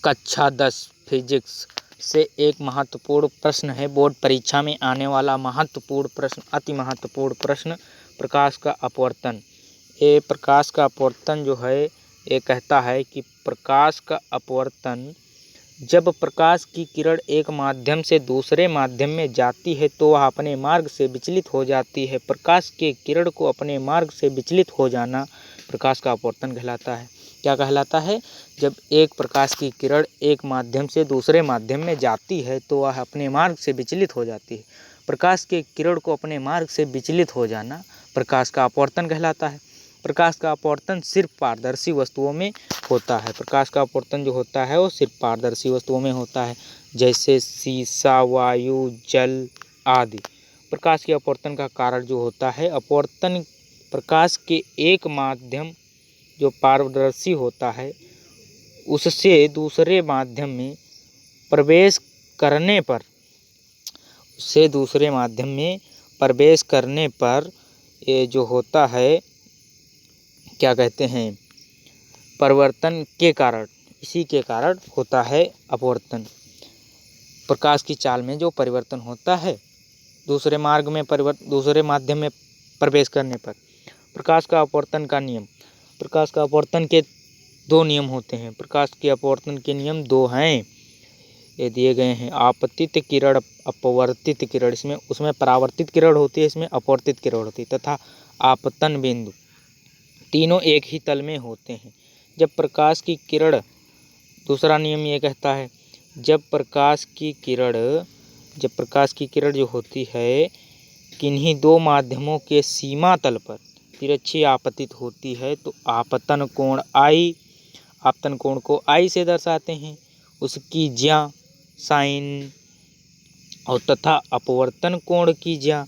कक्षा 10 फिजिक्स से एक महत्वपूर्ण प्रश्न है। बोर्ड परीक्षा में आने वाला महत्वपूर्ण प्रश्न, अति महत्वपूर्ण प्रश्न, प्रकाश का अपवर्तन। ये प्रकाश का अपवर्तन जो है, ये कहता है कि प्रकाश का अपवर्तन, जब प्रकाश की किरण एक माध्यम से दूसरे माध्यम में जाती है तो वह अपने मार्ग से विचलित हो जाती है। प्रकाश के किरण को अपने मार्ग से विचलित हो जाना प्रकाश का अपवर्तन कहलाता है। क्या कहलाता है? जब एक प्रकाश की किरण एक माध्यम से दूसरे माध्यम में जाती है तो वह अपने मार्ग से विचलित हो जाती है। प्रकाश के किरण को अपने मार्ग से विचलित हो जाना प्रकाश का अपवर्तन कहलाता है। प्रकाश का अपवर्तन सिर्फ पारदर्शी वस्तुओं में होता है। प्रकाश का अपवर्तन जो होता है वो सिर्फ पारदर्शी वस्तुओं में होता है, जैसे शीशा, वायु, जल आदि। प्रकाश के अपवर्तन का कारण जो होता है, अपवर्तन प्रकाश के एक माध्यम जो पारदर्शी होता है उससे दूसरे माध्यम में प्रवेश करने पर ये जो होता है, क्या कहते हैं, परिवर्तन के कारण, इसी के कारण होता है अपवर्तन। प्रकाश की चाल में जो परिवर्तन होता है दूसरे माध्यम में प्रवेश करने पर। प्रकाश का अपवर्तन का नियम। प्रकाश का अपवर्तन के दो नियम होते हैं। प्रकाश के अपवर्तन के नियम दो हैं, ये दिए गए हैं। आपतित किरण, अपवर्तित किरण, उसमें परावर्तित किरण होती है, इसमें अपवर्तित किरण होती है, तथा आपतन बिंदु, तीनों एक ही तल में होते हैं। जब प्रकाश की किरण, दूसरा नियम ये कहता है, जब प्रकाश की किरण जो होती है किन्हीं दो माध्यमों के सीमा तल पर तिरछी आपतित होती है तो आपतन कोण को आई से दर्शाते हैं, उसकी ज्या साइन, और तथा अपवर्तन कोण की ज्या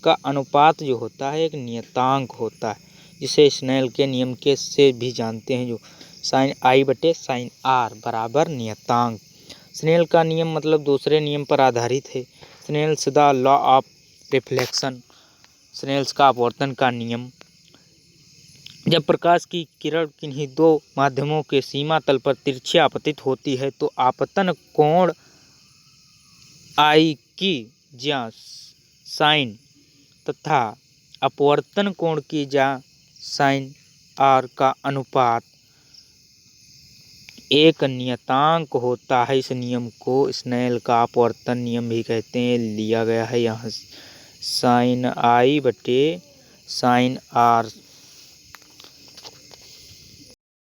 का अनुपात जो होता है एक नियतांक होता है, जिसे स्नेल के नियम के से भी जानते हैं, जो साइन आई बटे साइन आर बराबर नियतांक। स्नेल का नियम मतलब दूसरे नियम पर आधारित है। Snell's the law of reflection, Snell's का अपवर्तन का नियम। जब प्रकाश की किरण किन्हीं दो माध्यमों के सीमा तल पर तिरछी आपतित होती है तो आपतन कोण आई की ज्या साइन तथा अपवर्तन कोण की ज्या साइन आर का अनुपात एक नियतांक होता है। इस नियम को स्नेल का अपवर्तन नियम भी कहते हैं। लिया गया है यहाँ साइन आई बटे साइन आर